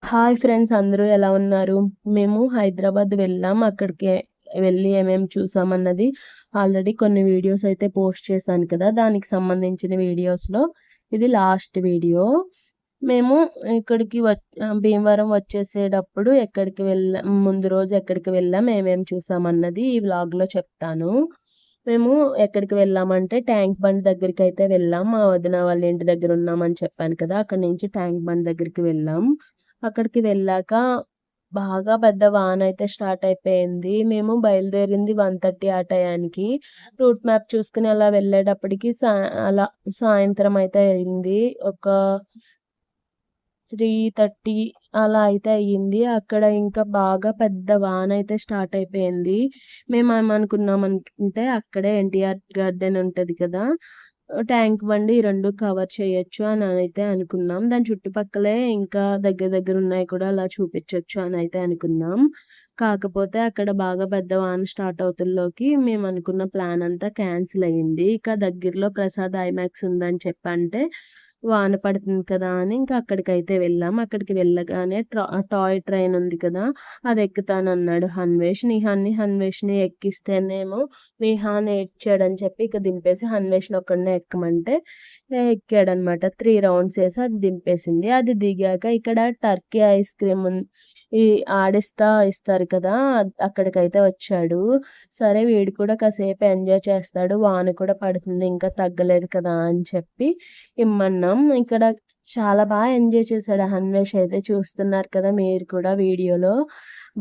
Hi friends, అందరూ ఎలా ఉన్నారు? మేము హైదరాబాద్ వెళ్ళాం. అక్కడికి వెళ్ళి ఏమేమి చూసామన్నది ఆల్రెడీ కొన్ని వీడియోస్ అయితే పోస్ట్ చేశాను కదా! దానికి సంబంధించిన వీడియోస్‌లో ఇది లాస్ట్ వీడియో. మేము ఇక్కడికి భీమవరం వచ్చేసేటప్పుడు ముందు రోజు ఎక్కడికి వెళ్ళాం, ఏమేమి చూసామన్నది ఈ వ్లాగ్‌లో చెప్తాను. మేము ఎక్కడికి వెళ్ళామంటే ట్యాంక్ బండ్ దగ్గరికైతే వెళ్ళాం. మా వదిన వాళ్ళ ఇంటి దగ్గర ఉన్నామని చెప్పాను కదా! అక్కడి నుంచి ట్యాంక్ బండ్ దగ్గరికి వెళ్ళాం. అక్కడికి వెళ్ళాక బాగా పెద్ద వానైతే స్టార్ట్ అయిపోయింది. మేము బయలుదేరింది 1:30 ఆ టయానికి. రూట్ మ్యాప్ చూసుకొని అలా వెళ్ళేటప్పటికి అలా సాయంత్రం అయితే అయింది. ఒక 3:30 అలా అయితే అయ్యింది. అక్కడ ఇంకా బాగా పెద్ద వానైతే స్టార్ట్ అయిపోయింది. మేమేమనుకున్నామంటే అక్కడే ఎన్టీఆర్ గార్డెన్ ఉంటది కదా! ట్యాంక్ బండ్ ఈ 2 కవర్ చేయొచ్చు అని అయితే అనుకున్నాం. దాని చుట్టుపక్కలే ఇంకా దగ్గర దగ్గర ఉన్నాయి కూడా అలా చూపించొచ్చు అని అయితే అనుకున్నాం. కాకపోతే అక్కడ బాగా పెద్ద వాన స్టార్ట్ అవుతుల్లోకి మేమనుకున్న ప్లాన్ అంతా క్యాన్సిల్ అయ్యింది. ఇక దగ్గరలో ప్రసాద్ ఐమాక్స్ ఉందని చెప్పంటే వాన పడుతుంది కదా అని ఇంకా అక్కడికైతే వెళ్ళాం. అక్కడికి వెళ్ళగానే టాయ్ ట్రైన్ ఉంది కదా! అది ఎక్కుతానన్నాడు హన్వేష్. హన్వేష్‌ని ఎక్కిస్తేనేమో నిహాన్ ఏడ్చాడని చెప్పి ఇక దింపేసి హన్వేష్‌ని ఒక్కడినే ఎక్కమంటే ఎక్కాడనమాట. 3 రౌండ్స్ ఏసి అది దింపేసింది. అది దిగాక ఇక్కడ టర్కీ ఐస్ క్రీమ్ ఈ ఆడిస్తా ఇస్తారు కదా! అక్కడికైతే వచ్చాడు. సరే వీడు కూడా కాసేపు ఎంజాయ్ చేస్తాడు. వాన కూడా పడుతుంది ఇంకా తగ్గలేదు కదా అని చెప్పి ఇమ్మన్నాం. ఇక్కడ చాలా ఎంజాయ్ చేశాడు హన్వేష్ అయితే. చూస్తున్నారు కదా మీరు కూడా వీడియోలో.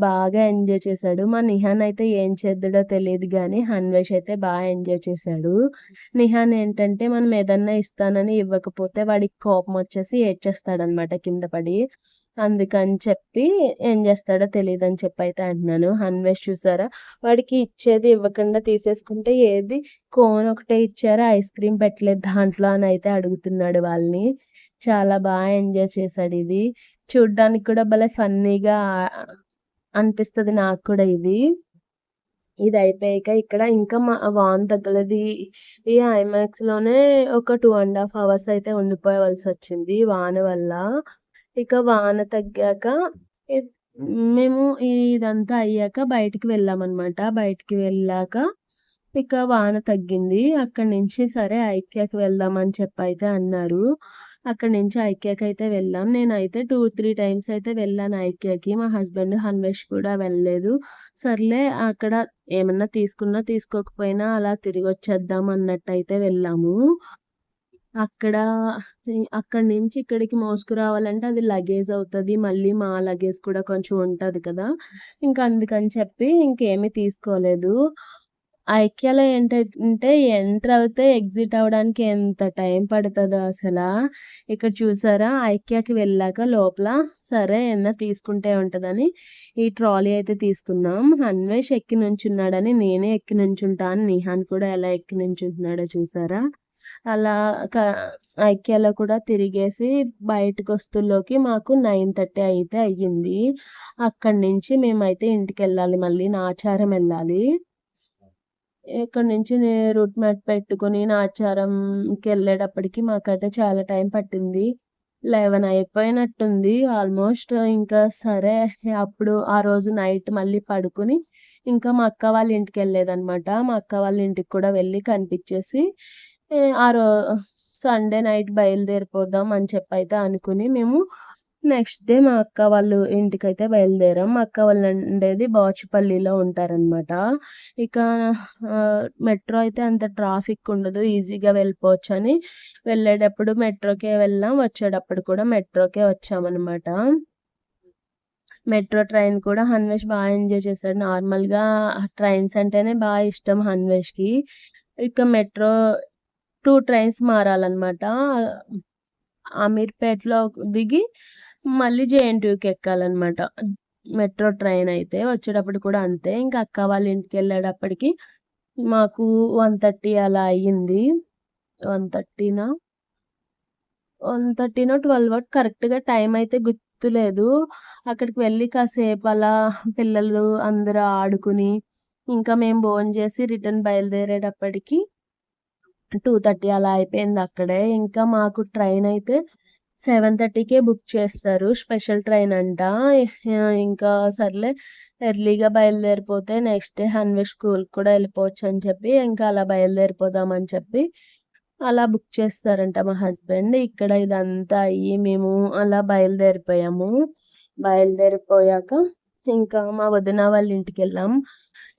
బాగా ఎంజాయ్ చేశాడు. మా నిహాన్ అయితే ఏం చేద్దాడో తెలీదు గానీ హన్వేష్ అయితే ఎంజాయ్ చేశాడు. నిహాన్ ఏంటంటే మనం ఏదన్నా ఇస్తానని ఇవ్వకపోతే వాడికి కోపం వచ్చేసి ఏడ్చేస్తాడనమాట కింద పడి. అందుకని చెప్పి ఏం చేస్తాడో తెలీదని చెప్పైతే అంటున్నాను. హన్వేష్ చూసారా, వాడికి ఇచ్చేది ఇవ్వకుండా తీసేసుకుంటే ఏది కోన్ ఒకటే ఇచ్చారు, ఐస్ క్రీమ్ పెట్టలేదు దాంట్లో అని అయితే అడుగుతున్నాడు వాళ్ళని. చాలా ఎంజాయ్ చేశాడు ఇది. చూడ్డానికి కూడా భలే ఫన్నీగా అనిపిస్తది నాకు కూడా ఇది. ఇది అయిపోయాక ఇక్కడ ఇంకా వాన తగ్గలేదు. ఈ ఐమాక్స్‌లోనే ఒక 2½ అవర్స్ అయితే ఉండిపోవాల్సి వచ్చింది వాన వల్ల. ఇక వాన తగ్గాక ఇద్ మేము ఇదంతా అయ్యాక బయటికి వెళ్ళామనమాట. బయటికి వెళ్ళాక ఇక వాన తగ్గింది. అక్కడి నుంచి సరే ఐక్యాకి వెళ్దామని చెప్పైతే అన్నారు. అక్కడి నుంచి ఐక్యాకైతే వెళ్ళాం. నేనైతే 2, 3 టైమ్స్ అయితే వెళ్ళాను ఐక్యాకి. మా హస్బెండ్ హన్వేష్ కూడా వెళ్ళలేదు. సర్లే అక్కడ ఏమన్నా తీసుకున్నా తీసుకోకపోయినా అలా తిరిగొచ్చేద్దాం అన్నట్టయితే వెళ్ళాము. అక్కడి నుంచి ఇక్కడికి మోసుకురావాలంటే అది లగేజ్ అవుతది. మళ్ళీ మా లగేజ్ కూడా కొంచెం ఉంటది కదా! ఇంక అందుకని చెప్పి ఇంకేమీ తీసుకోలేదు. ఐక్యాలో ఏంటంటే ఎంటర్ అవుతే ఎగ్జిట్ అవ్వడానికి ఎంత టైం పడతదో అసలా. ఇక్కడ చూసారా, ఐక్యాకి వెళ్ళాక లోపల సరే ఏమన్నా తీసుకుంటే ఉంటదని ఈ ట్రాలీ అయితే తీసుకున్నాం. హన్వేష్ ఎక్కి నుంచున్నాడని నేనే ఎక్కి నుంచుంటా అని నిహాన్ కూడా ఎలా ఎక్కి నుంచుంటున్నాడో చూసారా. అలా క ఐక్యాలో కూడా తిరిగేసి బయటకొస్తుల్లోకి మాకు 9:30 అయితే అయ్యింది. అక్కడి నుంచి మేమైతే ఇంటికెళ్ళాలి, మళ్ళీ నాచారం వెళ్ళాలి. ఇక్కడి నుంచి రూట్ మ్యాప్ పెట్టుకొని నాచారంకెళ్ళేటప్పటికి మాకైతే చాలా టైం పట్టింది. 11 అయిపోయినట్టుంది ఆల్మోస్ట్. ఇంకా సరే అప్పుడు ఆ రోజు నైట్ మళ్ళీ పడుకొని ఇంకా మా అక్క వాళ్ళ ఇంటికెళ్ళేదనమాట. మా అక్క వాళ్ళ ఇంటికి కూడా వెళ్ళి కనిపిచ్చేసి ఆ రో సండే నైట్ బయలుదేరిపోదాం అని చెప్పైతే అనుకుని మేము నెక్స్ట్ డే మా అక్క వాళ్ళు ఇంటికైతే బయలుదేరాం. మా అక్క వాళ్ళు ఉండేది బాచుపల్లిలో ఉంటారనమాట. ఇక మెట్రో అయితే అంత ట్రాఫిక్ ఉండదు. ఈజీగా వెళ్ళిపోవచ్చని వెళ్ళేటప్పుడు మెట్రోకే వెళ్ళాం. వచ్చేటప్పుడు కూడా మెట్రోకే వచ్చామనమాట. మెట్రో ట్రైన్ కూడా హన్వేష్ ఎంజాయ్ చేశాడు. నార్మల్‌గా ట్రైన్స్ అంటేనే ఇష్టం హన్వేష్‌కి. ఇక మెట్రో 2 ట్రైన్స్ మారాలనమాట. అమీర్‌పేట్‌లో దిగి మళ్ళీ జేఎన్‌టీయూకి ఎక్కాలనమాట. మెట్రో ట్రైన్ అయితే వచ్చేటప్పుడు కూడా అంతే. ఇంకా అక్క వాళ్ళ ఇంటికెళ్ళేటప్పటికి మాకు 1:30 అలా అయ్యింది. 1:30నా? 1:30నో, 12 కరెక్ట్‌గా టైం అయితే గుర్తులేదు. అక్కడికి వెళ్ళి కాసేపు అలా పిల్లలు అందరూ ఆడుకుని, ఇంకా మేము భోంచేసి రిటర్న్ బయలుదేరేటప్పటికి 2:30 అలా అయిపోయింది అక్కడే. ఇంకా మాకు ట్రైన్ అయితే 7:30కే బుక్ చేస్తారు. స్పెషల్ ట్రైన్ అంట. ఇంకా సర్లే ఎర్లీగా బయలుదేరిపోతే నెక్స్ట్ డే హన్వి స్కూల్‌కి కూడా వెళ్ళిపోవచ్చు అని చెప్పి, ఇంకా అలా బయలుదేరిపోదామని చెప్పి అలా బుక్ చేస్తారంట మా హస్బెండ్. ఇక్కడ ఇదంతా అయ్యి మేము అలా బయలుదేరిపోయాము. బయలుదేరిపోయాక ఇంకా మా వదిన వాళ్ళ ఇంటికెళ్ళాం.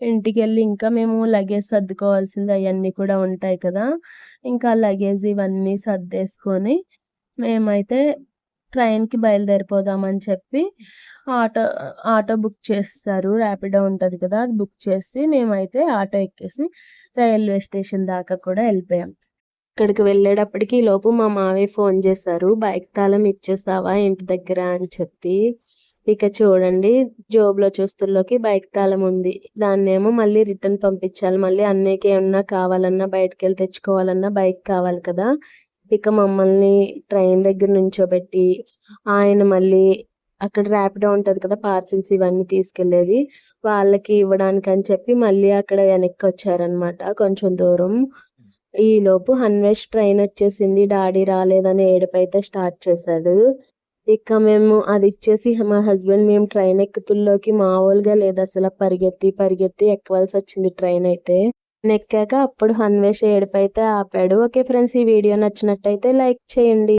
ఇంటికెళ్ళి ఇంకా మేము లగేజ్ సర్దుకోవాల్సింది అయన్నీ కూడా ఉంటాయి కదా! ఇంకా లగేజ్ ఇవన్నీ సర్దేసుకొని మేమైతే ట్రైన్‌కి బయలుదేరిపోదామని చెప్పి ఆటో ఆటో బుక్ చేస్తారు. ర్యాపిడో ఉంటది కదా! అది బుక్ చేసి మేమైతే ఆటో ఎక్కేసి రైల్వే స్టేషన్ దాకా కూడా వెళ్ళిపోయాం. అక్కడికి వెళ్ళేటప్పటికి ఈలోపు మా మావయ్య ఫోన్ చేశారు. బైక్ తాళం ఇచ్చేసావా ఇంటి దగ్గర అని చెప్పి. ఇక చూడండి జోబులో చూస్తుల్లోకి బైక్ తాళం ఉంది. దాన్నేమో మళ్ళీ రిటర్న్ పంపించాలి. మళ్ళీ అన్నయ్యకి ఏమన్నా కావాలన్నా బయటికెళ్ళి తెచ్చుకోవాలన్నా బైక్ కావాలి కదా! ఇక మమ్మల్ని ట్రైన్ దగ్గర నుంచోబెట్టి ఆయన మళ్ళీ అక్కడ ర్యాపిడో ఉంటది కదా! పార్సిల్స్ ఇవన్నీ తీసుకెళ్ళేది. వాళ్ళకి ఇవ్వడానికని చెప్పి మళ్ళీ అక్కడ వెనక్కొచ్చారనమాట కొంచెం దూరం. ఈలోపు హన్వేష్ ట్రైన్ వచ్చేసింది. డాడీ రాలేదని ఏడుపైతే స్టార్ట్ చేశాడు. ఇక మేము అది ఇచ్చేసి మా హస్బెండ్ మేము ట్రైన్ ఎక్కుతుల్లోకి మామూలుగా లేదసల. పరిగెత్తి పరిగెత్తి ఎక్కవలసొచ్చింది ట్రైన్ అయితే. ఎక్కాక అప్పుడు హన్వేష్ ఏడుపైతే ఆపాడు. ఓకే ఫ్రెండ్స్, ఈ వీడియో నచ్చినట్టయితే లైక్ చేయండి.